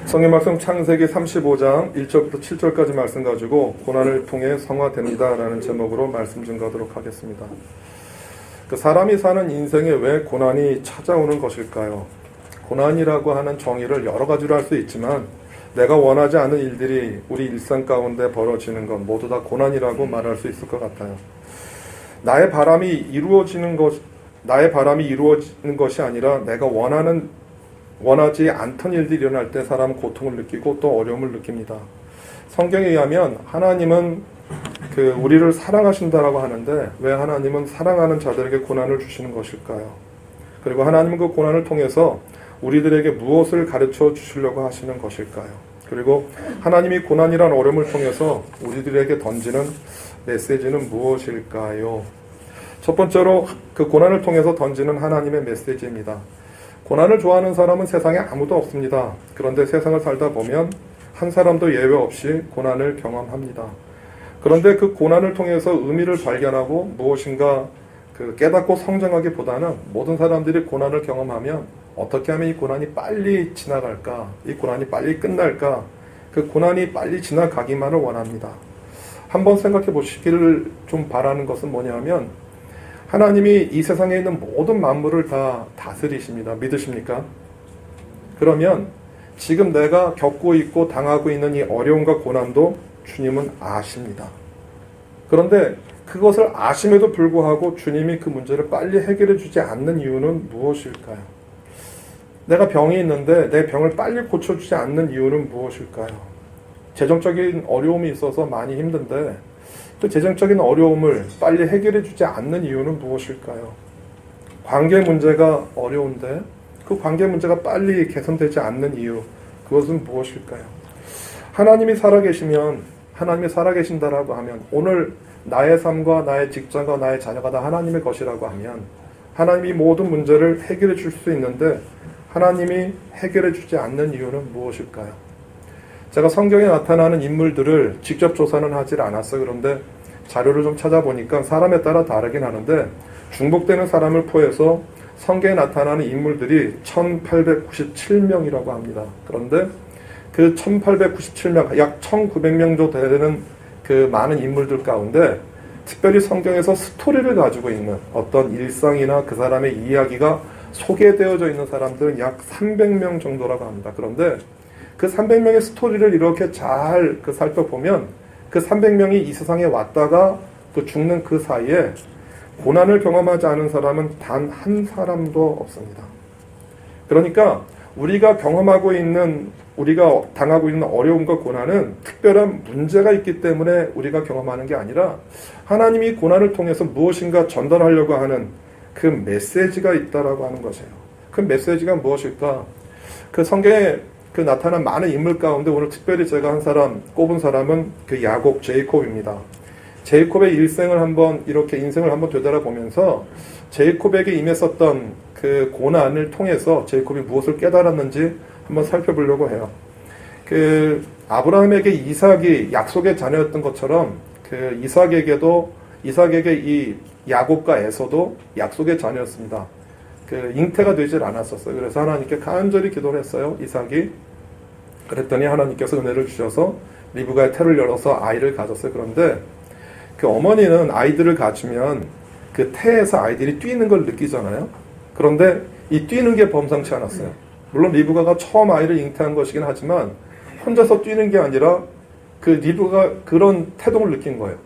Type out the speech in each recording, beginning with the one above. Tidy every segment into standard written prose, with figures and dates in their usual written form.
성경 말씀 창세기 35장 1절부터 7절까지 말씀 가지고 고난을 통해 성화됩니다 라는 제목으로 말씀 증거하도록 하겠습니다. 사람이 사는 인생에 왜 고난이 찾아오는 것일까요? 고난이라고 하는 정의를 여러 가지로 할 수 있지만 내가 원하지 않은 일들이 우리 일상 가운데 벌어지는 것 모두 다 고난이라고 말할 수 있을 것 같아요. 나의 바람이 이루어지는 것이 아니라 내가 원하지 않던 일들이 일어날 때 사람은 고통을 느끼고 또 어려움을 느낍니다. 성경에 의하면 하나님은 우리를 사랑하신다라고 하는데 왜 하나님은 사랑하는 자들에게 고난을 주시는 것일까요? 그리고 하나님은 그 고난을 통해서 우리들에게 무엇을 가르쳐 주시려고 하시는 것일까요? 그리고 하나님이 고난이란 어려움을 통해서 우리들에게 던지는 메시지는 무엇일까요? 첫 번째로 그 고난을 통해서 던지는 하나님의 메시지입니다. 고난을 좋아하는 사람은 세상에 아무도 없습니다. 그런데 세상을 살다 보면 한 사람도 예외 없이 고난을 경험합니다. 그런데 그 고난을 통해서 의미를 발견하고 무엇인가 깨닫고 성장하기보다는 모든 사람들이 고난을 경험하면 어떻게 하면 이 고난이 빨리 지나갈까? 이 고난이 빨리 끝날까? 그 고난이 빨리 지나가기만을 원합니다. 한번 생각해 보시기를 좀 바라는 것은 뭐냐면 하나님이 이 세상에 있는 모든 만물을 다 다스리십니다. 믿으십니까? 그러면 지금 내가 겪고 있고 당하고 있는 이 어려움과 고난도 주님은 아십니다. 그런데 그것을 아심에도 불구하고 주님이 그 문제를 빨리 해결해 주지 않는 이유는 무엇일까요? 내가 병이 있는데 내 병을 빨리 고쳐주지 않는 이유는 무엇일까요? 재정적인 어려움이 있어서 많이 힘든데 또 재정적인 어려움을 빨리 해결해 주지 않는 이유는 무엇일까요? 관계 문제가 어려운데 그 관계 문제가 빨리 개선되지 않는 이유, 그것은 무엇일까요? 하나님이 살아계신다라고 하면 오늘 나의 삶과 나의 직장과 나의 자녀가 다 하나님의 것이라고 하면 하나님이 모든 문제를 해결해 줄 수 있는데 하나님이 해결해 주지 않는 이유는 무엇일까요? 제가 성경에 나타나는 인물들을 직접 조사는 하질 않았어요. 그런데 자료를 좀 찾아보니까 사람에 따라 다르긴 하는데 중복되는 사람을 포함해서 성경에 나타나는 인물들이 1897명이라고 합니다. 그런데 그 1897명, 약 1900명 정도 되는 그 많은 인물들 가운데 특별히 성경에서 스토리를 가지고 있는 어떤 일상이나 그 사람의 이야기가 소개되어져 있는 사람들은 약 300명 정도라고 합니다. 그런데 그 300명의 스토리를 이렇게 잘 살펴보면 그 300명이 이 세상에 왔다가 또 죽는 그 사이에 고난을 경험하지 않은 사람은 단 한 사람도 없습니다. 그러니까 우리가 당하고 있는 어려움과 고난은 특별한 문제가 있기 때문에 우리가 경험하는 게 아니라 하나님이 고난을 통해서 무엇인가 전달하려고 하는 그 메시지가 있다라고 하는 것이에요. 그 메시지가 무엇일까? 그 성경에 나타난 많은 인물 가운데 오늘 특별히 제가 꼽은 사람은 그 야곱, 제이콥입니다. 제이콥의 인생을 한번 되돌아보면서 제이콥에게 임했었던 그 고난을 통해서 제이콥이 무엇을 깨달았는지 한번 살펴보려고 해요. 아브라함에게 이삭이 약속의 자녀였던 것처럼 이삭에게 이 야곱과 에서도 약속의 자녀였습니다. 잉태가 되질 않았었어요. 그래서 하나님께 간절히 기도를 했어요. 이삭이. 그랬더니 하나님께서 은혜를 주셔서 리브가의 태를 열어서 아이를 가졌어요. 그런데 그 어머니는 아이들을 가지면 그 태에서 아이들이 뛰는 걸 느끼잖아요. 그런데 이 뛰는 게 범상치 않았어요. 물론 리브가가 처음 아이를 잉태한 것이긴 하지만 혼자서 뛰는 게 아니라 그 리브가 그런 태동을 느낀 거예요.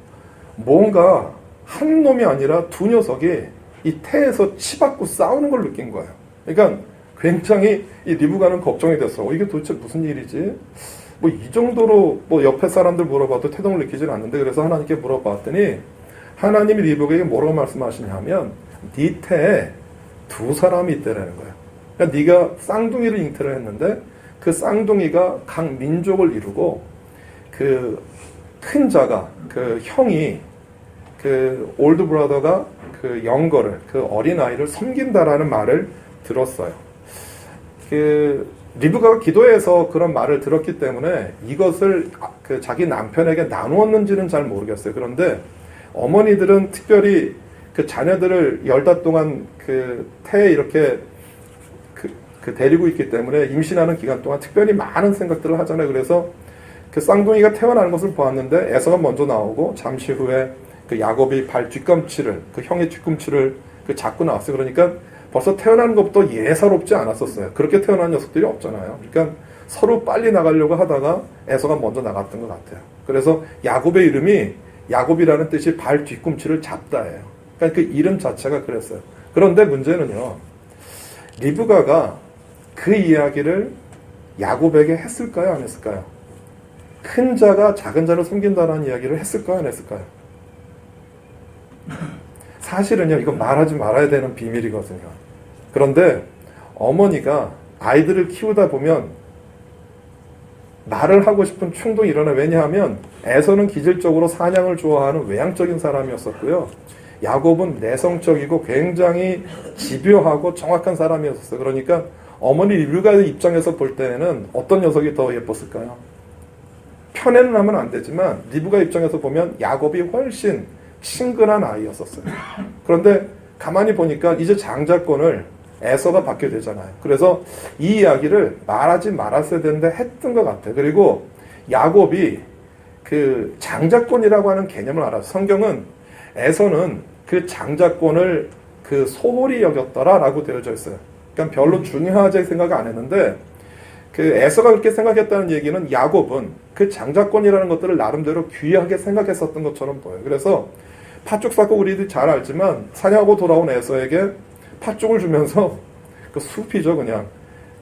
뭔가 한 놈이 아니라 두 녀석이 이 태에서 치받고 싸우는 걸 느낀 거예요. 그러니까 굉장히 이 리브가는 걱정이 됐어. 이게 도대체 무슨 일이지? 이 정도로 옆에 사람들 물어봐도 태동을 느끼질 않는데 그래서 하나님께 물어봤더니 하나님이 리브가에게 뭐라고 말씀하시냐면 네 태에 두 사람이 있다라는 거예요. 그러니까 네가 쌍둥이를 잉태를 했는데 그 쌍둥이가 각 민족을 이루고 그 큰 자가 그 형이 그 올드 브라더가 그 영거를 그 어린 아이를 섬긴다라는 말을 들었어요. 리브가가 기도해서 그런 말을 들었기 때문에 이것을 자기 남편에게 나누었는지는 잘 모르겠어요. 그런데 어머니들은 특별히 그 자녀들을 10달 동안 그 태에 이렇게 그 데리고 있기 때문에 임신하는 기간 동안 특별히 많은 생각들을 하잖아요. 그래서 그 쌍둥이가 태어나는 것을 보았는데 에서가 먼저 나오고 잠시 후에 그 야곱이 발 뒤꿈치를 그 형의 뒤꿈치를 그 잡고 나왔어요. 그러니까 벌써 태어나는 것부터 예사롭지 않았었어요. 그렇게 태어난 녀석들이 없잖아요. 그러니까 서로 빨리 나가려고 하다가 에서가 먼저 나갔던 것 같아요. 그래서 야곱의 이름이 야곱이라는 뜻이 발 뒤꿈치를 잡다예요. 그러니까 그 이름 자체가 그랬어요. 그런데 문제는요. 리브가가 그 이야기를 야곱에게 했을까요? 안 했을까요? 큰 자가 작은 자를 섬긴다는 이야기를 했을까요? 안 했을까요? 사실은요. 이거 말하지 말아야 되는 비밀이거든요. 그런데 어머니가 아이들을 키우다 보면 말을 하고 싶은 충동이 일어나. 왜냐하면 에서는 기질적으로 사냥을 좋아하는 외향적인 사람이었었고요. 야곱은 내성적이고 굉장히 집요하고 정확한 사람이었어요. 그러니까 어머니 리브가의 입장에서 볼 때는 어떤 녀석이 더 예뻤을까요? 편애는 하면 안 되지만 리브가 입장에서 보면 야곱이 훨씬 친근한 아이였었어요. 그런데 가만히 보니까 이제 장자권을 에서가 받게 되잖아요. 그래서 이 이야기를 말하지 말았어야 되는데 했던 것 같아요. 그리고 야곱이 그 장자권이라고 하는 개념을 알아요. 성경은 에서는 그 장자권을 그 소홀히 여겼더라라고 되어져 있어요. 그러니까 별로 중요하게 생각 안 했는데 그 에서가 그렇게 생각했다는 얘기는 야곱은 그 장자권이라는 것들을 나름대로 귀하게 생각했었던 것처럼 보여요. 그래서 팥죽 사고 우리들이 잘 알지만 사냥하고 돌아온 에서에게 팥죽을 주면서 그 숲이죠 그냥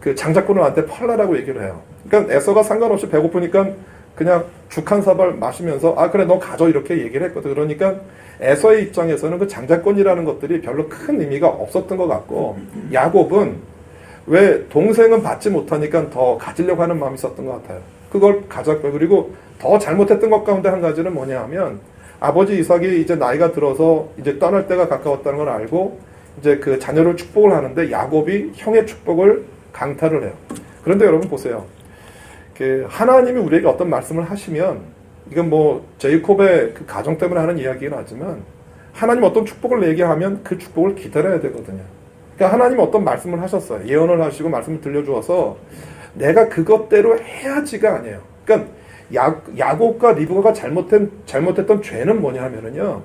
그 장자권을 한테 팔라라고 얘기를 해요. 그러니까 에서가 상관없이 배고프니까 그냥 죽 한 사발 마시면서 아 그래 너 가져 이렇게 얘기를 했거든. 그러니까 에서의 입장에서는 그 장자권이라는 것들이 별로 큰 의미가 없었던 것 같고 야곱은 왜 동생은 받지 못하니까 더 가지려고 하는 마음이 있었던 것 같아요. 그걸 가졌고요. 그리고 더 잘못했던 것 가운데 한 가지는 뭐냐 하면 아버지 이삭이 이제 나이가 들어서 이제 떠날 때가 가까웠다는 걸 알고 이제 그 자녀를 축복을 하는데 야곱이 형의 축복을 강탈을 해요. 그런데 여러분 보세요. 그 하나님이 우리에게 어떤 말씀을 하시면 이건 뭐 제이콥의 그 가정 때문에 하는 이야기긴 하지만 하나님 어떤 축복을 얘기하면 그 축복을 기다려야 되거든요. 그러니까 하나님 어떤 말씀을 하셨어요. 예언을 하시고 말씀을 들려주어서 내가 그것대로 해야지가 아니에요. 그러니까 야곱과 리브가가 잘못했던 죄는 뭐냐 하면은요.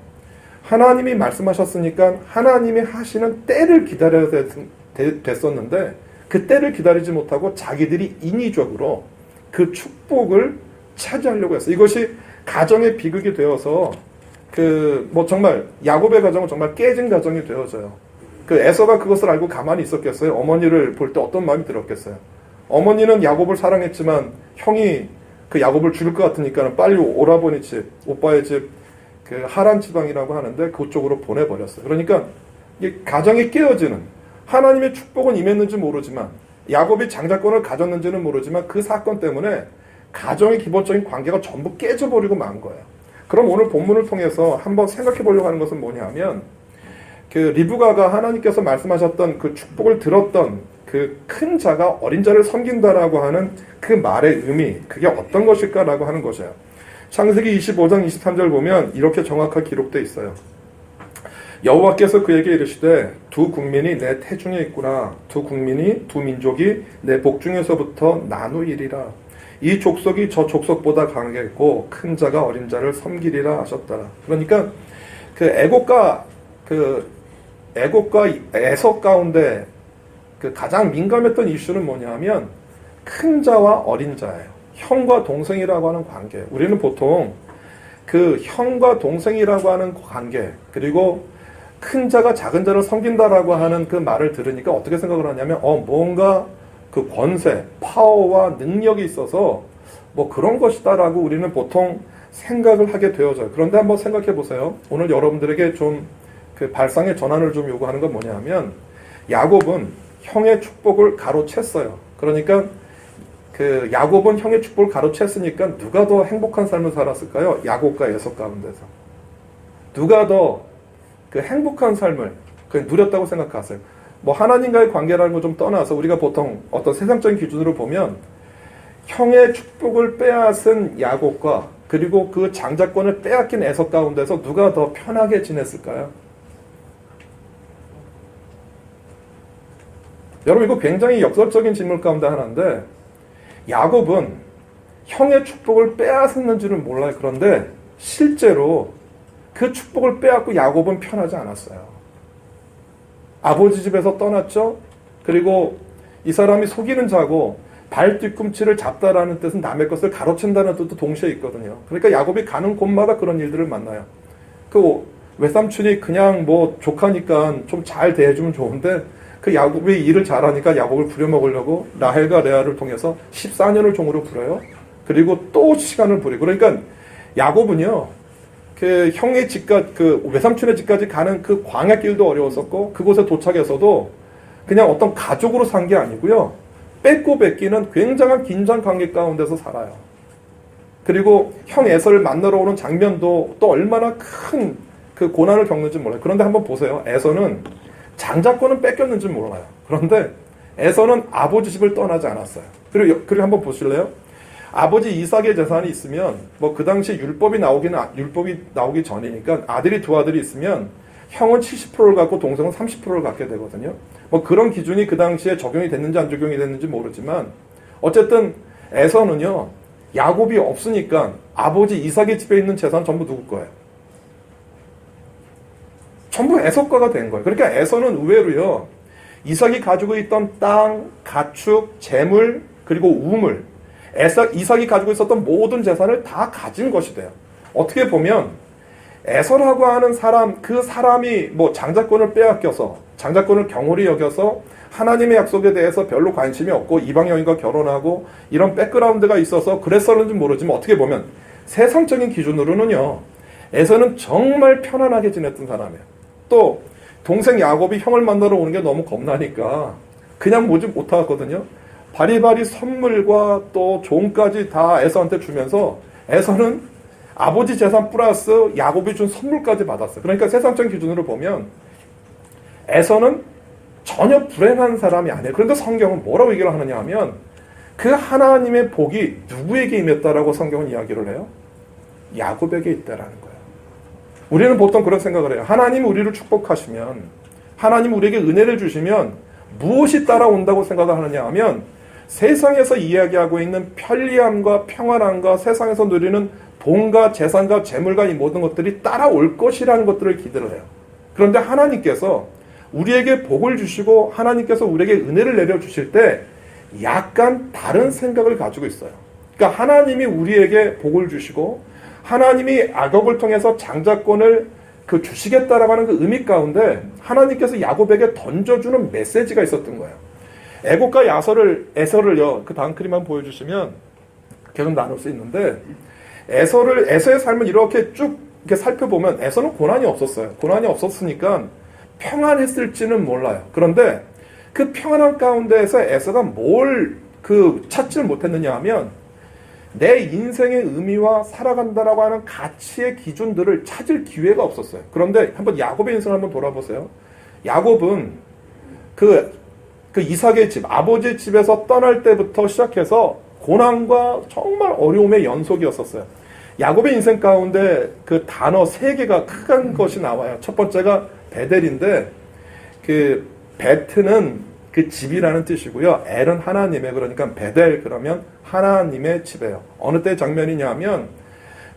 하나님이 말씀하셨으니까 하나님이 하시는 때를 기다려야 됐었는데 그 때를 기다리지 못하고 자기들이 인위적으로 그 축복을 차지하려고 했어요. 이것이 가정의 비극이 되어서 그 뭐 정말 야곱의 가정은 정말 깨진 가정이 되어져요. 그 에서가 그것을 알고 가만히 있었겠어요? 어머니를 볼 때 어떤 마음이 들었겠어요? 어머니는 야곱을 사랑했지만 형이 그 야곱을 죽일 것 같으니까 빨리 오라버니 집, 오빠의 집, 그 하란 지방이라고 하는데 그쪽으로 보내버렸어요. 그러니까 이 가정이 깨어지는 하나님의 축복은 임했는지 모르지만 야곱이 장자권을 가졌는지는 모르지만 그 사건 때문에 가정의 기본적인 관계가 전부 깨져버리고 만 거예요. 그럼 오늘 본문을 통해서 한번 생각해 보려고 하는 것은 뭐냐 하면 그 리브가가 하나님께서 말씀하셨던 그 축복을 들었던 그 큰 자가 어린 자를 섬긴다라고 하는 그 말의 의미, 그게 어떤 것일까라고 하는 것이에요. 창세기 25장 23절 보면 이렇게 정확하게 기록되어 있어요. 여호와께서 그에게 이르시되 두 국민이 내 태중에 있구나. 두 국민이 두 민족이 내 복중에서부터 나누이리라. 이 족속이 저 족속보다 강하겠고 큰 자가 어린 자를 섬기리라 하셨더라. 그러니까 그 애곡과 에서 가운데 그 가장 민감했던 이슈는 뭐냐면 큰 자와 어린 자예요. 형과 동생이라고 하는 관계. 우리는 보통 그 형과 동생이라고 하는 관계 그리고 큰 자가 작은 자를 섬긴다라고 하는 그 말을 들으니까 어떻게 생각을 하냐면 뭔가 그 권세, 파워와 능력이 있어서 뭐 그런 것이다라고 우리는 보통 생각을 하게 되어져요. 그런데 한번 생각해 보세요. 오늘 여러분들에게 좀 그 발상의 전환을 좀 요구하는 건 뭐냐 하면 야곱은 형의 축복을 가로챘어요. 그러니까 그 야곱은 형의 축복을 가로챘으니까 누가 더 행복한 삶을 살았을까요? 야곱과 에서 가운데서. 누가 더 그 행복한 삶을 누렸다고 생각하세요? 뭐 하나님과의 관계라는 거 좀 떠나서 우리가 보통 어떤 세상적인 기준으로 보면 형의 축복을 빼앗은 야곱과 그리고 그 장자권을 빼앗긴 에서 가운데서 누가 더 편하게 지냈을까요? 여러분 이거 굉장히 역설적인 질문 가운데 하나인데 야곱은 형의 축복을 빼앗았는지는 몰라요. 그런데 실제로 그 축복을 빼앗고 야곱은 편하지 않았어요. 아버지 집에서 떠났죠. 그리고 이 사람이 속이는 자고 발 뒤꿈치를 잡다라는 뜻은 남의 것을 가로챈다는 뜻도 동시에 있거든요. 그러니까 야곱이 가는 곳마다 그런 일들을 만나요. 그 외삼촌이 그냥 뭐 조카니까 좀 잘 대해주면 좋은데 그 야곱이 일을 잘하니까 야곱을 부려먹으려고 라헬과 레아를 통해서 14년을 종으로 부려요. 그리고 또 시간을 부리고. 그러니까 야곱은요, 그 형의 집까지, 그 외삼촌의 집까지 가는 그 광야길도 어려웠었고, 그곳에 도착해서도 그냥 어떤 가족으로 산 게 아니고요, 뺏고 뺏기는 굉장한 긴장 관계 가운데서 살아요. 그리고 형 에서를 만나러 오는 장면도 또 얼마나 큰 그 고난을 겪는지 몰라요. 그런데 한번 보세요. 에서는 장자권은 뺏겼는지 몰라요. 그런데 에서는 아버지 집을 떠나지 않았어요. 그리고 한번 보실래요? 아버지 이삭의 재산이 있으면 뭐 그 당시 율법이 나오기 전이니까 아들이 두 아들이 있으면 형은 70%를 갖고 동생은 30%를 갖게 되거든요. 뭐 그런 기준이 그 당시에 적용이 됐는지 안 적용이 됐는지 모르지만 어쨌든 에서는요, 야곱이 없으니까 아버지 이삭의 집에 있는 재산 전부 누구 거예요? 전부 에서 거가 된 거예요. 그러니까 에서는 의외로요, 이삭이 가지고 있던 땅, 가축, 재물, 그리고 우물, 이삭이 가지고 있었던 모든 재산을 다 가진 것이 돼요. 어떻게 보면 에서라고 하는 사람, 그 사람이 뭐 장자권을 빼앗겨서, 장자권을 경홀히 여겨서 하나님의 약속에 대해서 별로 관심이 없고 이방 여인과 결혼하고 이런 백그라운드가 있어서 그랬었는지 모르지만 어떻게 보면 세상적인 기준으로는요, 에서는 정말 편안하게 지냈던 사람이에요. 또 동생 야곱이 형을 만나러 오는 게 너무 겁나니까 그냥 오지 못하거든요. 바리바리 선물과 또 종까지 다 에서한테 주면서 에서는 아버지 재산 플러스 야곱이 준 선물까지 받았어요. 그러니까 세상적인 기준으로 보면 에서는 전혀 불행한 사람이 아니에요. 그런데 성경은 뭐라고 얘기를 하느냐 하면 그 하나님의 복이 누구에게 임했다라고 성경은 이야기를 해요? 야곱에게 있다라는 거예요. 우리는 보통 그런 생각을 해요. 하나님이 우리를 축복하시면, 하나님이 우리에게 은혜를 주시면 무엇이 따라온다고 생각을 하느냐 하면 세상에서 이야기하고 있는 편리함과 평안함과 세상에서 누리는 돈과 재산과 재물과 이 모든 것들이 따라올 것이라는 것들을 기대를 해요. 그런데 하나님께서 우리에게 복을 주시고 하나님께서 우리에게 은혜를 내려주실 때 약간 다른 생각을 가지고 있어요. 그러니까 하나님이 우리에게 복을 주시고 하나님이 야곱을 통해서 장자권을 주시겠다라고 하는 그 의미 가운데 하나님께서 야곱에게 던져주는 메시지가 있었던 거예요. 애곡과 에서를요, 그 다음 그림 한번 보여주시면 계속 나눌 수 있는데, 에서의 삶을 이렇게 쭉 이렇게 살펴보면 에서는 고난이 없었어요. 고난이 없었으니까 평안했을지는 몰라요. 그런데 그 평안한 가운데에서 에서가 뭘 찾지를 못했느냐 하면 내 인생의 의미와 살아간다라고 하는 가치의 기준들을 찾을 기회가 없었어요. 그런데 한번 야곱의 인생을 한번 돌아보세요. 야곱은 그 이삭의 집, 아버지의 집에서 떠날 때부터 시작해서 고난과 정말 어려움의 연속이었었어요. 야곱의 인생 가운데 그 단어 3개가 큰 것이 나와요. 첫 번째가 베델인데, 그 베트는 그 집이라는 뜻이고요. 엘은 하나님의, 그러니까 베델 그러면 하나님의 집이에요. 어느 때 장면이냐면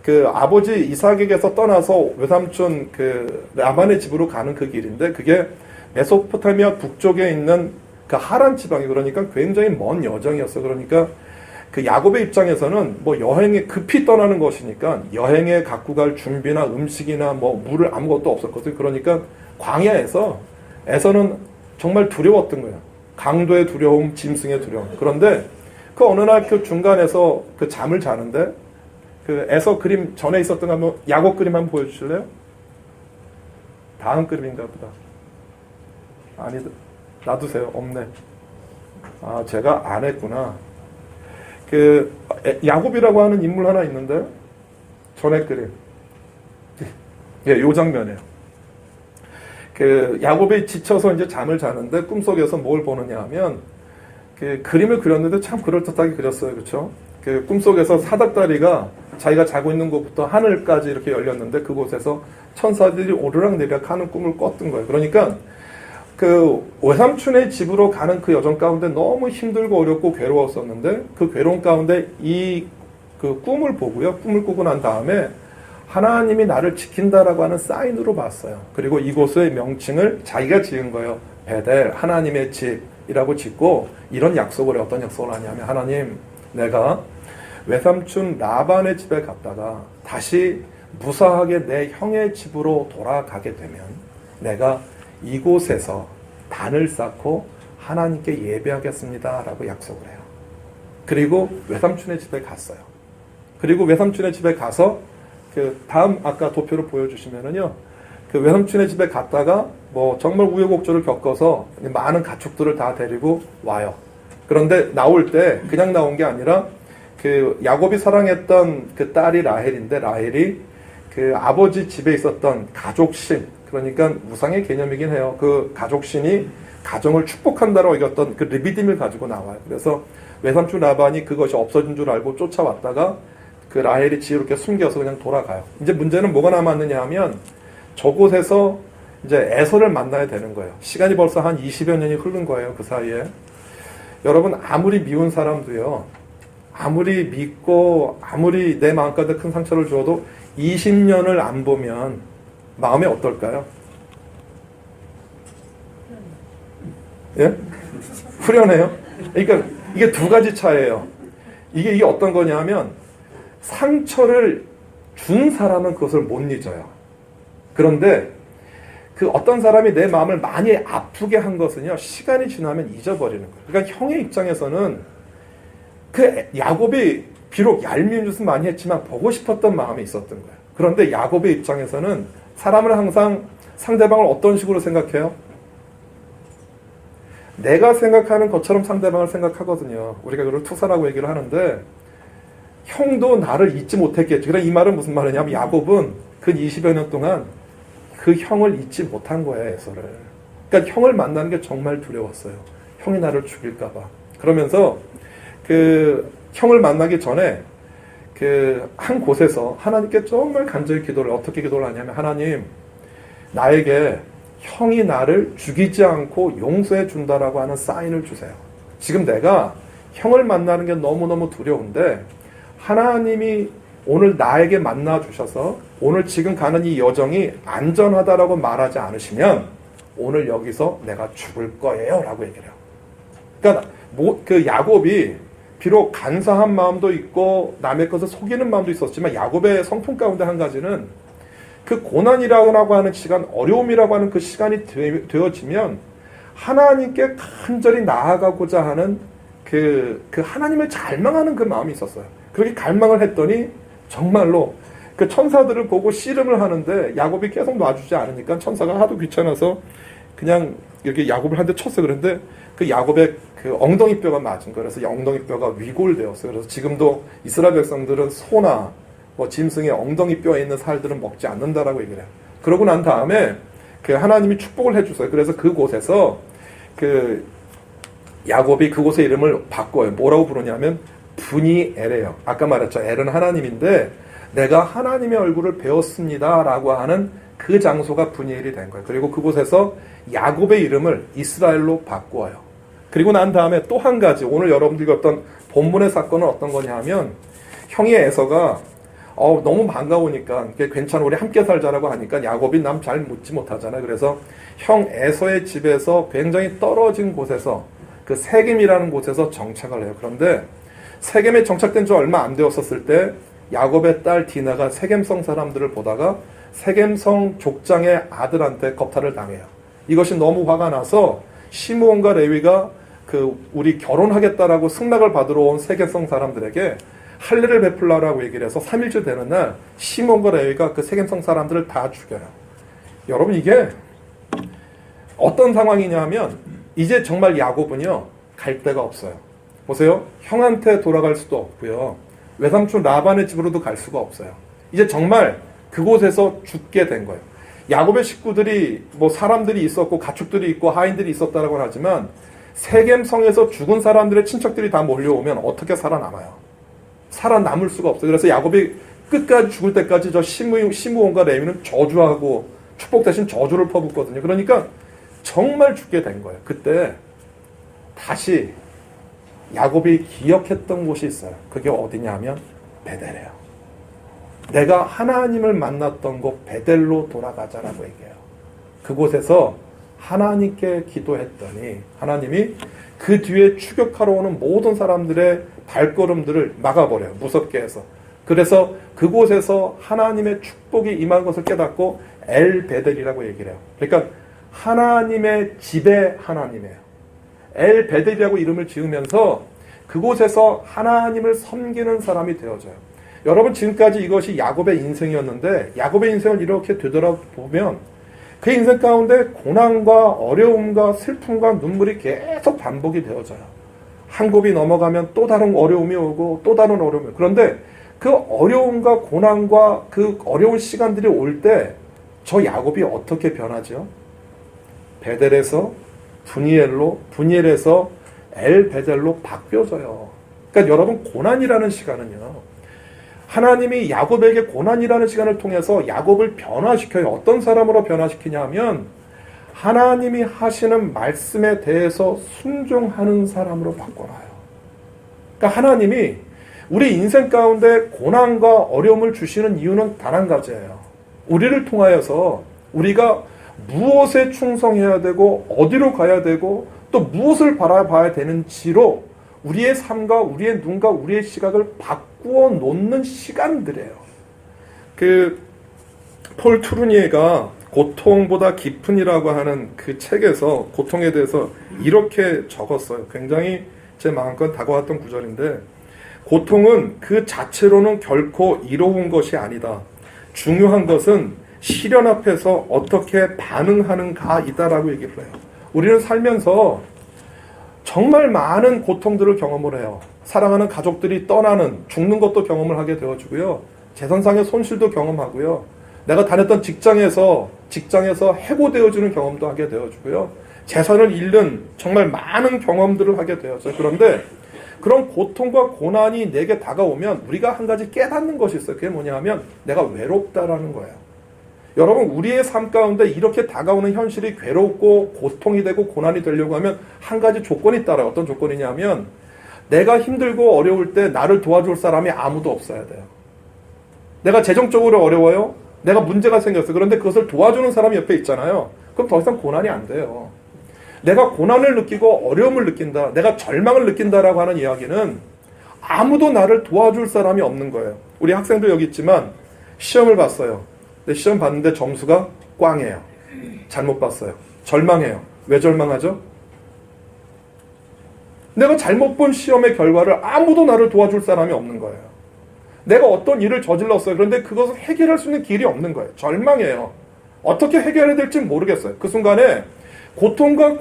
그 아버지 이삭에게서 떠나서 외삼촌 그 라반의 집으로 가는 그 길인데 그게 메소포타미아 북쪽에 있는 그 하란 지방이, 그러니까 굉장히 먼 여정이었어. 그러니까 그 야곱의 입장에서는 뭐 여행에 급히 떠나는 것이니까 여행에 갖고 갈 준비나 음식이나 뭐 물을 아무것도 없었거든요. 그러니까 광야에서 에서는 정말 두려웠던 거예요. 강도의 두려움, 짐승의 두려움. 그런데 그 어느 날 그 중간에서 그 잠을 자는데 그 에서 그림 전에 있었던 거 한번 야곱 그림 한번 보여주실래요? 다음 그림인가 보다. 아니, 놔두세요. 없네. 아, 제가 안 했구나. 그 야곱이라고 하는 인물 하나 있는데 전에 그림. 예, 요 장면이에요. 그 야곱이 지쳐서 이제 잠을 자는데 꿈속에서 뭘 보느냐 하면 그 그림을 그렸는데 참 그럴듯하게 그렸어요. 그렇죠? 그 꿈속에서 사닥다리가 자기가 자고 있는 곳부터 하늘까지 이렇게 열렸는데 그곳에서 천사들이 오르락내리락 하는 꿈을 꿨던 거예요. 그러니까 그 외삼촌의 집으로 가는 그 여정 가운데 너무 힘들고 어렵고 괴로웠었는데 그 괴로운 가운데 이 그 꿈을 보고요. 꿈을 꾸고 난 다음에 하나님이 나를 지킨다라고 하는 사인으로 봤어요. 그리고 이곳의 명칭을 자기가 지은 거예요. 베델, 하나님의 집이라고 짓고 이런 약속을 해요. 어떤 약속을 하냐면 하나님, 내가 외삼촌 라반의 집에 갔다가 다시 무사하게 내 형의 집으로 돌아가게 되면 내가 이곳에서 단을 쌓고 하나님께 예배하겠습니다 라고 약속을 해요. 그리고 외삼촌의 집에 갔어요. 그리고 외삼촌의 집에 가서 그 다음 아까 도표를 보여주시면은요, 그 외삼촌의 집에 갔다가 뭐 정말 우여곡절을 겪어서 많은 가축들을 다 데리고 와요. 그런데 나올 때 그냥 나온 게 아니라 그 야곱이 사랑했던 그 딸이 라헬인데 라헬이 그 아버지 집에 있었던 가족신, 그러니까 우상의 개념이긴 해요. 그 가족신이 가정을 축복한다라고 여겼던 그 르비딤을 가지고 나와요. 그래서 외삼촌 라반이 그것이 없어진 줄 알고 쫓아왔다가 그 라헬이 지혜롭게 숨겨서 그냥 돌아가요. 이제 문제는 뭐가 남았느냐 하면 저곳에서 이제 에서를 만나야 되는 거예요. 시간이 벌써 한 20여 년이 흐른 거예요. 그 사이에. 여러분, 아무리 미운 사람도요, 아무리 믿고 아무리 내 마음가운데 큰 상처를 주어도 20년을 안 보면 마음이 어떨까요? 예? 후련해요? 그러니까 이게 두 가지 차이예요. 이게 어떤 거냐면 상처를 준 사람은 그것을 못 잊어요. 그런데 그 어떤 사람이 내 마음을 많이 아프게 한 것은요, 시간이 지나면 잊어버리는 거예요. 그러니까 형의 입장에서는 그 야곱이 비록 얄미운 짓은 많이 했지만 보고 싶었던 마음이 있었던 거예요. 그런데 야곱의 입장에서는 사람을 항상 상대방을 어떤 식으로 생각해요? 내가 생각하는 것처럼 상대방을 생각하거든요. 우리가 그걸 투사라고 얘기를 하는데 형도 나를 잊지 못했겠죠. 그러니까 이 말은 무슨 말이냐면 야곱은 그 20여 년 동안 그 형을 잊지 못한 거예요, 에서를. 그러니까 형을 만나는 게 정말 두려웠어요. 형이 나를 죽일까 봐. 그러면서 그 형을 만나기 전에 그 한 곳에서 하나님께 정말 간절히 기도를, 어떻게 기도를 하냐면 하나님, 나에게 형이 나를 죽이지 않고 용서해 준다라고 하는 사인을 주세요. 지금 내가 형을 만나는 게 너무너무 두려운데 하나님이 오늘 나에게 만나 주셔서 오늘 지금 가는 이 여정이 안전하다라고 말하지 않으시면 오늘 여기서 내가 죽을 거예요 라고 얘기를 해요. 그러니까 그 야곱이 비록 간사한 마음도 있고 남의 것을 속이는 마음도 있었지만 야곱의 성품 가운데 한 가지는 그 고난이라고 하는 시간, 어려움이라고 하는 그 시간이 되어지면 하나님께 간절히 나아가고자 하는 그 하나님을 갈망하는 그 마음이 있었어요. 그렇게 갈망을 했더니 정말로 그 천사들을 보고 씨름을 하는데 야곱이 계속 놔주지 않으니까 천사가 하도 귀찮아서 그냥 이렇게 야곱을 한 대 쳤어요. 그런데 그 야곱의 그 엉덩이 뼈가 맞은 거예요. 그래서 엉덩이 뼈가 위골되었어요. 그래서 지금도 이스라엘 백성들은 소나 뭐 짐승의 엉덩이 뼈에 있는 살들은 먹지 않는다라고 얘기를 해요. 그러고 난 다음에 그 하나님이 축복을 해주세요. 그래서 그곳에서 그 야곱이 그곳의 이름을 바꿔요. 뭐라고 부르냐면 분이엘이에요. 아까 말했죠. 엘은 하나님인데 내가 하나님의 얼굴을 배웠습니다 라고 하는 그 장소가 분이엘이 된 거예요. 그리고 그곳에서 야곱의 이름을 이스라엘로 바꾸어요. 그리고 난 다음에 또 한 가지, 오늘 여러분들이 어떤 본문의 사건은 어떤 거냐 하면 형이 에서가 너무 반가우니까 괜찮아 우리 함께 살자라고 하니까 야곱이 남 잘 묻지 못하잖아요. 그래서 형 에서의 집에서 굉장히 떨어진 곳에서 그 세겜이라는 곳에서 정착을 해요. 그런데 세겜에 정착된 지 얼마 안 되었었을 때 야곱의 딸 디나가 세겜성 사람들을 보다가 세겜성 족장의 아들한테 겁탈을 당해요. 이것이 너무 화가 나서 시므온과 레위가 그 우리 결혼하겠다라고 승낙을 받으러 온 세겜성 사람들에게 할례를 베풀라라고 얘기를 해서 3일째 되는 날 시몬과 레위가 그 세겜성 사람들을 다 죽여요. 여러분 이게 어떤 상황이냐 하면 이제 정말 야곱은요 갈 데가 없어요. 보세요. 형한테 돌아갈 수도 없고요. 외삼촌 라반의 집으로도 갈 수가 없어요. 이제 정말 그곳에서 죽게 된 거예요. 야곱의 식구들이 뭐 사람들이 있었고 가축들이 있고 하인들이 있었다라고 하지만 세겜성에서 죽은 사람들의 친척들이 다 몰려오면 어떻게 살아남아요? 살아남을 수가 없어요. 그래서 야곱이 끝까지 죽을 때까지 저 시므온과 레위는 저주하고 축복 대신 저주를 퍼붓거든요. 그러니까 정말 죽게 된 거예요. 그때 다시 야곱이 기억했던 곳이 있어요. 그게 어디냐면 베델이에요. 내가 하나님을 만났던 곳 베델로 돌아가자라고 얘기해요. 그곳에서 하나님께 기도했더니 하나님이 그 뒤에 추격하러 오는 모든 사람들의 발걸음들을 막아버려요. 무섭게 해서. 그래서 그곳에서 하나님의 축복이 임한 것을 깨닫고 엘 베델이라고 얘기를 해요. 그러니까 하나님의 집의 하나님이에요. 엘 베델이라고 이름을 지으면서 그곳에서 하나님을 섬기는 사람이 되어져요. 여러분, 지금까지 이것이 야곱의 인생이었는데 야곱의 인생을 이렇게 되돌아보면 그 인생 가운데 고난과 어려움과 슬픔과 눈물이 계속 반복이 되어져요. 한 곱이 넘어가면 또 다른 어려움이 오고 또 다른 어려움이 오고. 그런데 그 어려움과 고난과 그 어려운 시간들이 올 때 저 야곱이 어떻게 변하죠? 베델에서 분이엘로, 분이엘에서 엘 베델로 바뀌어져요. 그러니까 여러분, 고난이라는 시간은요, 하나님이 야곱에게 고난이라는 시간을 통해서 야곱을 변화시켜요. 어떤 사람으로 변화시키냐 하면 하나님이 하시는 말씀에 대해서 순종하는 사람으로 바꿔놔요. 그러니까 하나님이 우리 인생 가운데 고난과 어려움을 주시는 이유는 단 한 가지예요. 우리를 통하여서 우리가 무엇에 충성해야 되고 어디로 가야 되고 또 무엇을 바라봐야 되는지로 우리의 삶과 우리의 눈과 우리의 시각을 바꾸어 놓는 시간들이에요. 폴 투르니에가 고통보다 깊은이라고 하는 그 책에서 고통에 대해서 이렇게 적었어요. 굉장히 제 마음껏 다가왔던 구절인데, 고통은 그 자체로는 결코 이로운 것이 아니다. 중요한 것은 시련 앞에서 어떻게 반응하는가이다라고 얘기를 해요. 우리는 살면서 정말 많은 고통들을 경험을 해요. 사랑하는 가족들이 떠나는, 죽는 것도 경험을 하게 되어주고요. 재산상의 손실도 경험하고요. 내가 다녔던 직장에서 해고되어지는 경험도 하게 되어주고요. 재산을 잃는 정말 많은 경험들을 하게 되어져요. 그런데 그런 고통과 고난이 내게 다가오면 우리가 한 가지 깨닫는 것이 있어요. 그게 뭐냐 하면 내가 외롭다라는 거예요. 여러분, 우리의 삶 가운데 이렇게 다가오는 현실이 괴롭고 고통이 되고 고난이 되려고 하면 한 가지 조건이 따라요. 어떤 조건이냐면 내가 힘들고 어려울 때 나를 도와줄 사람이 아무도 없어야 돼요. 내가 재정적으로 어려워요. 내가 문제가 생겼어요. 그런데 그것을 도와주는 사람이 옆에 있잖아요. 그럼 더 이상 고난이 안 돼요. 내가 고난을 느끼고 어려움을 느낀다, 내가 절망을 느낀다라고 하는 이야기는 아무도 나를 도와줄 사람이 없는 거예요. 우리 학생도 여기 있지만 시험을 봤어요. 근데 시험 봤는데 점수가 꽝이에요. 잘못 봤어요. 절망해요. 왜 절망하죠? 내가 잘못 본 시험의 결과를 아무도 나를 도와줄 사람이 없는 거예요. 내가 어떤 일을 저질렀어요. 그런데 그것을 해결할 수 있는 길이 없는 거예요. 절망해요. 어떻게 해결해야 될지 모르겠어요. 그 순간에 고통과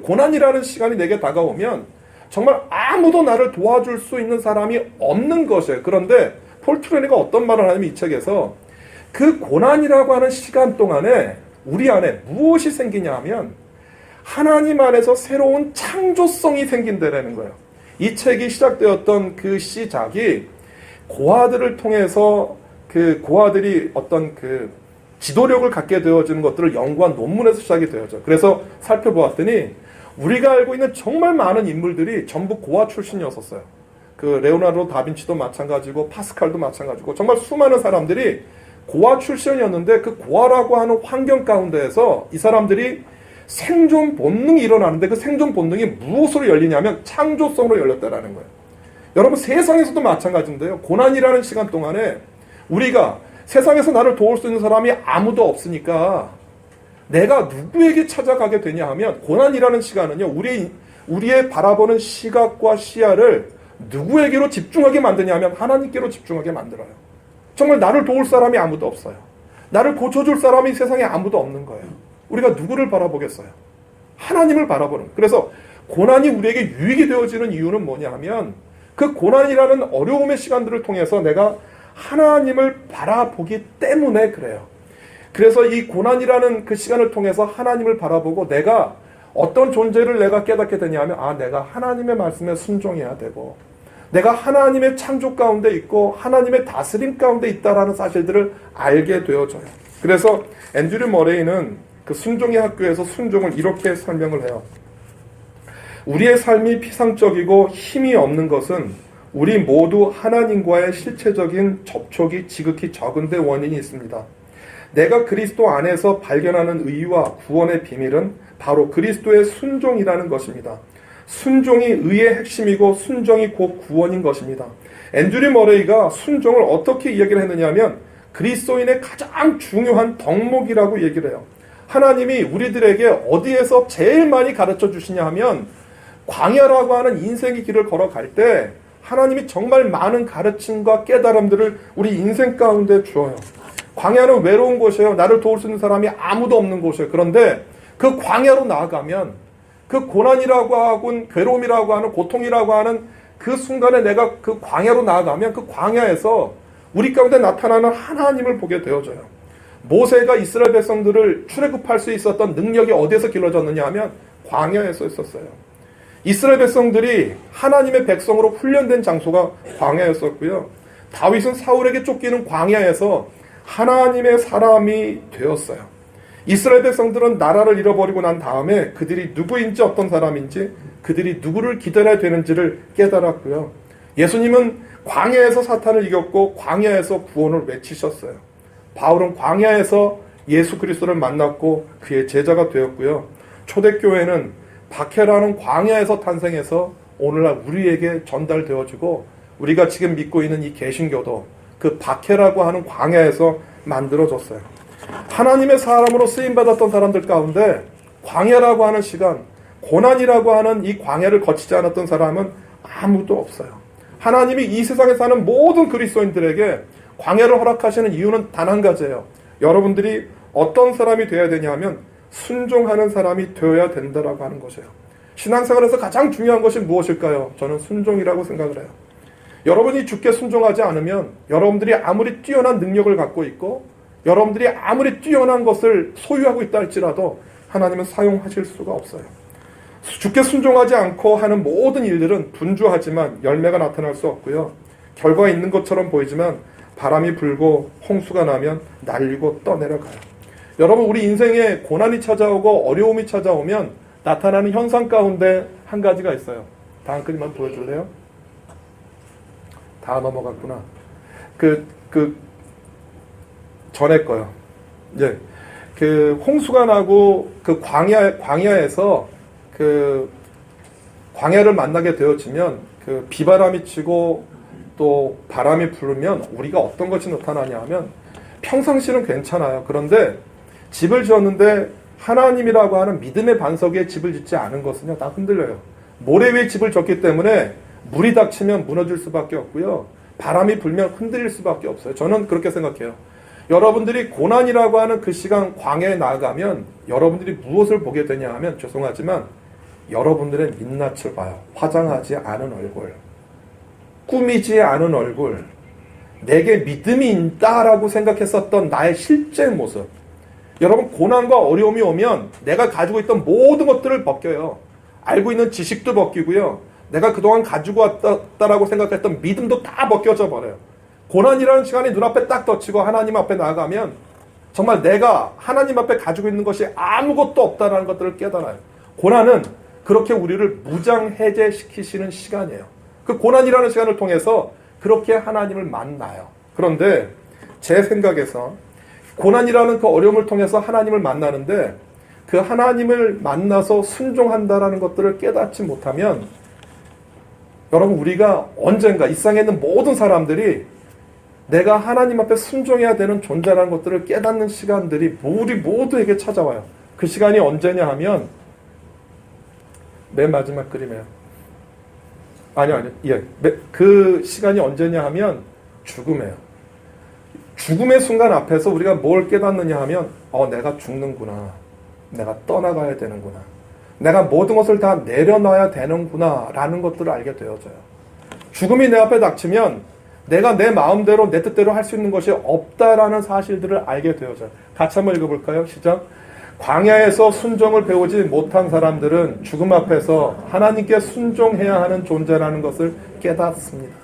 고난이라는 시간이 내게 다가오면 정말 아무도 나를 도와줄 수 있는 사람이 없는 것이에요. 그런데 폴 투르니가 어떤 말을 하냐면 이 책에서 그 고난이라고 하는 시간 동안에 우리 안에 무엇이 생기냐 하면 하나님 안에서 새로운 창조성이 생긴다라는 거예요. 이 책이 시작되었던 그 시작이 고아들을 통해서 그 고아들이 어떤 그 지도력을 갖게 되어지는 것들을 연구한 논문에서 시작이 되어져. 그래서 살펴보았더니 우리가 알고 있는 정말 많은 인물들이 전부 고아 출신이었었어요. 그 레오나르도 다빈치도 마찬가지고 파스칼도 마찬가지고 정말 수많은 사람들이 고아 출신이었는데 그 고아라고 하는 환경 가운데에서 이 사람들이 생존 본능이 일어나는데 그 생존 본능이 무엇으로 열리냐면 창조성으로 열렸다라는 거예요. 여러분, 세상에서도 마찬가지인데요. 고난이라는 시간 동안에 우리가 세상에서 나를 도울 수 있는 사람이 아무도 없으니까 내가 누구에게 찾아가게 되냐 하면 고난이라는 시간은요, 우리의 바라보는 시각과 시야를 누구에게로 집중하게 만드냐 하면 하나님께로 집중하게 만들어요. 정말 나를 도울 사람이 아무도 없어요. 나를 고쳐줄 사람이 세상에 아무도 없는 거예요. 우리가 누구를 바라보겠어요? 하나님을 바라보는. 그래서 고난이 우리에게 유익이 되어지는 이유는 뭐냐 하면 그 고난이라는 어려움의 시간들을 통해서 내가 하나님을 바라보기 때문에 그래요. 그래서 이 고난이라는 그 시간을 통해서 하나님을 바라보고 내가 어떤 존재를 내가 깨닫게 되냐면 내가 하나님의 말씀에 순종해야 되고 내가 하나님의 창조 가운데 있고 하나님의 다스림 가운데 있다라는 사실들을 알게 되어져요. 그래서 앤드류 머레이는 그 순종의 학교에서 순종을 이렇게 설명을 해요. 우리의 삶이 피상적이고 힘이 없는 것은 우리 모두 하나님과의 실체적인 접촉이 지극히 적은 데 원인이 있습니다. 내가 그리스도 안에서 발견하는 의와 구원의 비밀은 바로 그리스도의 순종이라는 것입니다. 순종이 의의 핵심이고 순종이 곧 구원인 것입니다. 앤드류 머레이가 순종을 어떻게 이야기를 했느냐 하면 그리스도인의 가장 중요한 덕목이라고 얘기를 해요. 하나님이 우리들에게 어디에서 제일 많이 가르쳐 주시냐 하면 광야라고 하는 인생의 길을 걸어갈 때 하나님이 정말 많은 가르침과 깨달음들을 우리 인생 가운데 주어요. 광야는 외로운 곳이에요. 나를 도울 수 있는 사람이 아무도 없는 곳이에요. 그런데 그 광야로 나아가면 그 고난이라고 하고 괴로움이라고 하는 고통이라고 하는 그 순간에 내가 그 광야로 나아가면 그 광야에서 우리 가운데 나타나는 하나님을 보게 되어져요. 모세가 이스라엘 백성들을 출애굽할 수 있었던 능력이 어디에서 길러졌느냐 하면 광야에서 있었어요. 이스라엘 백성들이 하나님의 백성으로 훈련된 장소가 광야였었고요. 다윗은 사울에게 쫓기는 광야에서 하나님의 사람이 되었어요. 이스라엘 백성들은 나라를 잃어버리고 난 다음에 그들이 누구인지 어떤 사람인지 그들이 누구를 기다려야 되는지를 깨달았고요. 예수님은 광야에서 사탄을 이겼고 광야에서 구원을 외치셨어요. 바울은 광야에서 예수 그리스도를 만났고 그의 제자가 되었고요. 초대교회는 박해라는 광야에서 탄생해서 오늘날 우리에게 전달되어지고 우리가 지금 믿고 있는 이 개신교도 그 박해라고 하는 광야에서 만들어졌어요. 하나님의 사람으로 쓰임받았던 사람들 가운데 광야라고 하는 시간, 고난이라고 하는 이 광야를 거치지 않았던 사람은 아무도 없어요. 하나님이 이 세상에 사는 모든 그리스도인들에게 광야를 허락하시는 이유는 단 한 가지예요. 여러분들이 어떤 사람이 되어야 되냐 하면 순종하는 사람이 되어야 된다라고 하는 것이에요. 신앙생활에서 가장 중요한 것이 무엇일까요? 저는 순종이라고 생각을 해요. 여러분이 주께 순종하지 않으면 여러분들이 아무리 뛰어난 능력을 갖고 있고 여러분들이 아무리 뛰어난 것을 소유하고 있다 할지라도 하나님은 사용하실 수가 없어요. 주께 순종하지 않고 하는 모든 일들은 분주하지만 열매가 나타날 수 없고요. 결과가 있는 것처럼 보이지만 바람이 불고 홍수가 나면 날리고 떠내려가요. 여러분, 우리 인생에 고난이 찾아오고 어려움이 찾아오면 나타나는 현상 가운데 한 가지가 있어요. 다음 그림만 보여줄래요? 다 넘어갔구나. 전에 거요. 예. 그 홍수가 나고 그 광야에서 그 광야를 만나게 되어지면 그 비바람이 치고 또 바람이 불면 우리가 어떤 것이 나타나냐 하면 평상시는 괜찮아요. 그런데 집을 지었는데 하나님이라고 하는 믿음의 반석 위에 집을 짓지 않은 것은요, 다 흔들려요. 모래 위에 집을 졌기 때문에 물이 닥치면 무너질 수밖에 없고요. 바람이 불면 흔들릴 수밖에 없어요. 저는 그렇게 생각해요. 여러분들이 고난이라고 하는 그 시간 광야에 나아가면 여러분들이 무엇을 보게 되냐 하면 죄송하지만 여러분들의 민낯을 봐요. 화장하지 않은 얼굴, 꾸미지 않은 얼굴, 내게 믿음이 있다라고 생각했었던 나의 실제 모습. 여러분, 고난과 어려움이 오면 내가 가지고 있던 모든 것들을 벗겨요. 알고 있는 지식도 벗기고요. 내가 그동안 가지고 왔다라고 생각했던 믿음도 다 벗겨져 버려요. 고난이라는 시간이 눈앞에 딱 덮치고 하나님 앞에 나아가면 정말 내가 하나님 앞에 가지고 있는 것이 아무것도 없다는 것들을 깨달아요. 고난은 그렇게 우리를 무장해제시키시는 시간이에요. 그 고난이라는 시간을 통해서 그렇게 하나님을 만나요. 그런데 제 생각에서 고난이라는 그 어려움을 통해서 하나님을 만나는데 그 하나님을 만나서 순종한다라는 것들을 깨닫지 못하면 여러분, 우리가 언젠가 이 세상에 있는 모든 사람들이 내가 하나님 앞에 순종해야 되는 존재라는 것들을 깨닫는 시간들이 우리 모두에게 찾아와요. 그 시간이 언제냐 하면 맨 마지막 그림이에요. 그 시간이 언제냐 하면 죽음이에요. 죽음의 순간 앞에서 우리가 뭘 깨닫느냐 하면 내가 죽는구나. 내가 떠나가야 되는구나. 내가 모든 것을 다 내려놔야 되는구나 라는 것들을 알게 되어져요. 죽음이 내 앞에 닥치면 내가 내 마음대로 내 뜻대로 할 수 있는 것이 없다라는 사실들을 알게 되어져요. 같이 한번 읽어볼까요? 시작. 광야에서 순종을 배우지 못한 사람들은 죽음 앞에서 하나님께 순종해야 하는 존재라는 것을 깨닫습니다.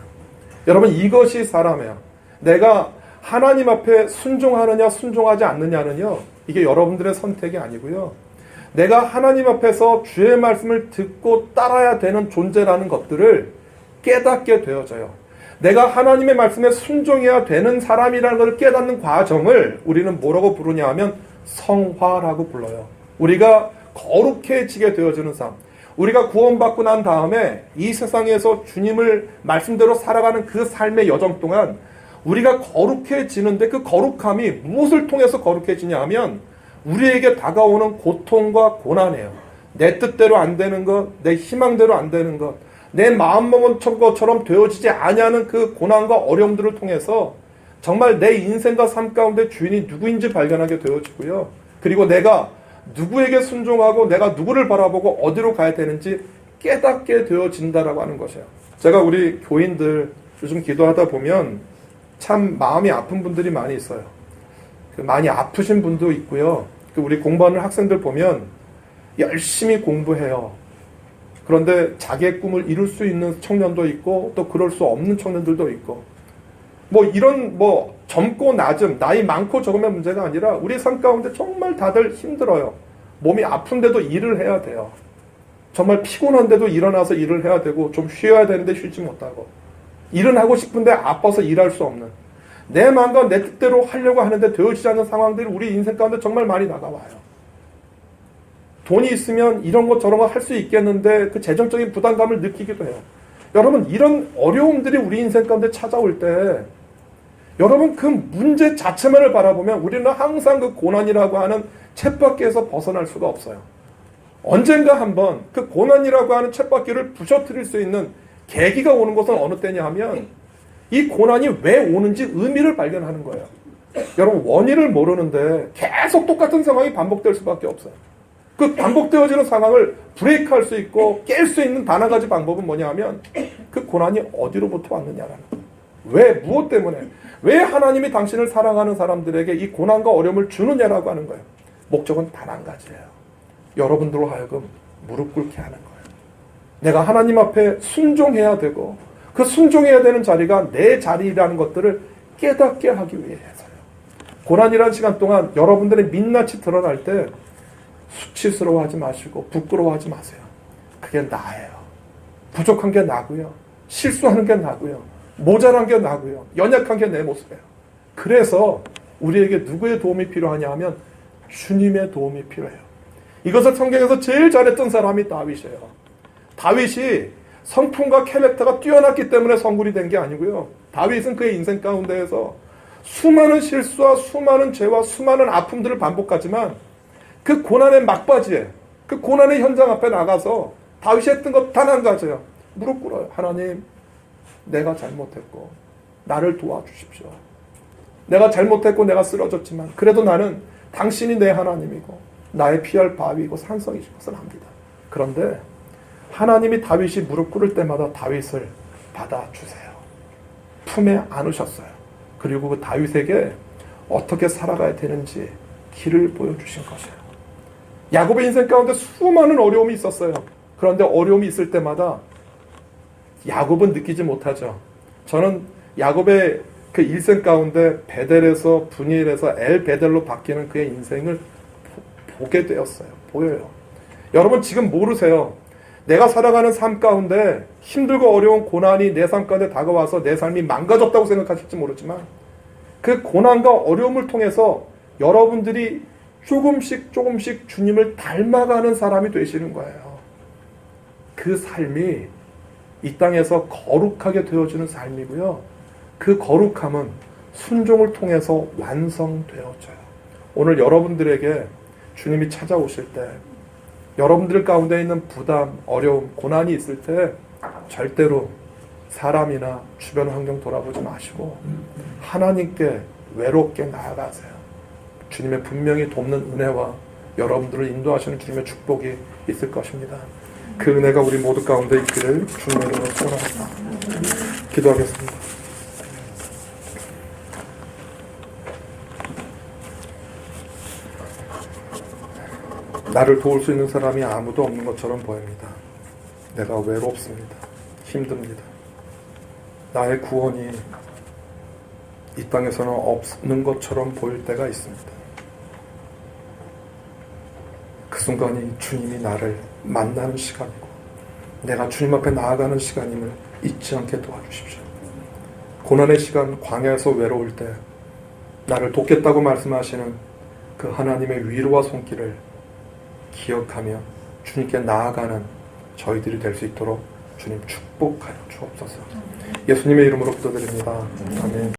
여러분, 이것이 사람이에요. 내가 하나님 앞에 순종하느냐 순종하지 않느냐는요, 이게 여러분들의 선택이 아니고요. 내가 하나님 앞에서 주의 말씀을 듣고 따라야 되는 존재라는 것들을 깨닫게 되어져요. 내가 하나님의 말씀에 순종해야 되는 사람이라는 것을 깨닫는 과정을 우리는 뭐라고 부르냐 하면 성화라고 불러요. 우리가 거룩해지게 되어지는 삶. 우리가 구원받고 난 다음에 이 세상에서 주님을 말씀대로 살아가는 그 삶의 여정 동안 우리가 거룩해지는데 그 거룩함이 무엇을 통해서 거룩해지냐 하면 우리에게 다가오는 고통과 고난이에요. 내 뜻대로 안 되는 것, 내 희망대로 안 되는 것, 내 마음먹은 것처럼 되어지지 아니하는 그 고난과 어려움들을 통해서 정말 내 인생과 삶 가운데 주인이 누구인지 발견하게 되어지고요. 그리고 내가 누구에게 순종하고 내가 누구를 바라보고 어디로 가야 되는지 깨닫게 되어진다라고 하는 것이에요. 제가 우리 교인들 요즘 기도하다 보면 참 마음이 아픈 분들이 많이 있어요. 많이 아프신 분도 있고요. 우리 공부하는 학생들 보면 열심히 공부해요. 그런데 자기의 꿈을 이룰 수 있는 청년도 있고 또 그럴 수 없는 청년들도 있고 이런 젊고 낮음, 나이 많고 적음의 문제가 아니라 우리 삶 가운데 정말 다들 힘들어요. 몸이 아픈데도 일을 해야 돼요. 정말 피곤한데도 일어나서 일을 해야 되고 좀 쉬어야 되는데 쉬지 못하고 일은 하고 싶은데 아파서 일할 수 없는 내 마음과 내 뜻대로 하려고 하는데 되어지지 않는 상황들이 우리 인생 가운데 정말 많이 다가와요. 돈이 있으면 이런 것 저런 거 할 수 있겠는데 그 재정적인 부담감을 느끼기도 해요. 여러분 이런 어려움들이 우리 인생 가운데 찾아올 때 여러분 그 문제 자체만을 바라보면 우리는 항상 그 고난이라고 하는 쳇바퀴에서 벗어날 수가 없어요. 언젠가 한번 그 고난이라고 하는 쳇바퀴를 부셔뜨릴 수 있는 계기가 오는 것은 어느 때냐 하면 이 고난이 왜 오는지 의미를 발견하는 거예요. 여러분 원인을 모르는데 계속 똑같은 상황이 반복될 수밖에 없어요. 그 반복되어지는 상황을 브레이크할 수 있고 깰 수 있는 단 한 가지 방법은 뭐냐 하면 그 고난이 어디로부터 왔느냐라는 거예요. 왜? 무엇 때문에? 왜 하나님이 당신을 사랑하는 사람들에게 이 고난과 어려움을 주느냐라고 하는 거예요. 목적은 단 한 가지예요. 여러분들로 하여금 무릎 꿇게 하는 거예요. 내가 하나님 앞에 순종해야 되고 그 순종해야 되는 자리가 내 자리라는 것들을 깨닫게 하기 위해서요. 고난이라는 시간 동안 여러분들의 민낯이 드러날 때 수치스러워하지 마시고 부끄러워하지 마세요. 그게 나예요. 부족한 게 나고요. 실수하는 게 나고요. 모자란 게 나고요. 연약한 게 내 모습이에요. 그래서 우리에게 누구의 도움이 필요하냐 하면 주님의 도움이 필요해요. 이것을 성경에서 제일 잘했던 사람이 다윗이에요. 다윗이 성품과 캐릭터가 뛰어났기 때문에 성군이 된 게 아니고요. 다윗은 그의 인생 가운데에서 수많은 실수와 수많은 죄와 수많은 아픔들을 반복하지만 그 고난의 막바지에 그 고난의 현장 앞에 나가서 다윗이 했던 것 단 한 가지예요. 무릎 꿇어요. 하나님, 내가 잘못했고 나를 도와주십시오. 내가 잘못했고 내가 쓰러졌지만 그래도 나는 당신이 내 하나님이고 나의 피할 바위이고 산성이신 것을 압니다. 그런데 하나님이 다윗이 무릎 꿇을 때마다 다윗을 받아주세요. 품에 안으셨어요. 그리고 그 다윗에게 어떻게 살아가야 되는지 길을 보여주신 것이에요. 야곱의 인생 가운데 수많은 어려움이 있었어요. 그런데 어려움이 있을 때마다 야곱은 느끼지 못하죠. 저는 야곱의 그 일생 가운데 베델에서 분이엘에서 엘 베델로 바뀌는 그의 인생을 보게 되었어요. 보여요. 여러분 지금 모르세요. 내가 살아가는 삶 가운데 힘들고 어려운 고난이 내 삶 가운데 다가와서 내 삶이 망가졌다고 생각하실지 모르지만 그 고난과 어려움을 통해서 여러분들이 조금씩 주님을 닮아가는 사람이 되시는 거예요. 그 삶이 이 땅에서 거룩하게 되어지는 삶이고요. 그 거룩함은 순종을 통해서 완성되어져요. 오늘 여러분들에게 주님이 찾아오실 때 여러분들 가운데 있는 부담, 어려움, 고난이 있을 때 절대로 사람이나 주변 환경 돌아보지 마시고 하나님께 외롭게 나아가세요. 주님의 분명히 돕는 은혜와 여러분들을 인도하시는 주님의 축복이 있을 것입니다. 그 은혜가 우리 모두 가운데 있기를 주님의 이름으로 소원합니다. 기도하겠습니다. 나를 도울 수 있는 사람이 아무도 없는 것처럼 보입니다. 내가 외롭습니다. 힘듭니다. 나의 구원이 이 땅에서는 없는 것처럼 보일 때가 있습니다. 순간이 주님이 나를 만나는 시간이고 내가 주님 앞에 나아가는 시간임을 잊지 않게 도와주십시오. 고난의 시간, 광야에서 외로울 때 나를 돕겠다고 말씀하시는 그 하나님의 위로와 손길을 기억하며 주님께 나아가는 저희들이 될 수 있도록 주님 축복하여 주옵소서. 예수님의 이름으로 기도드립니다. 아멘.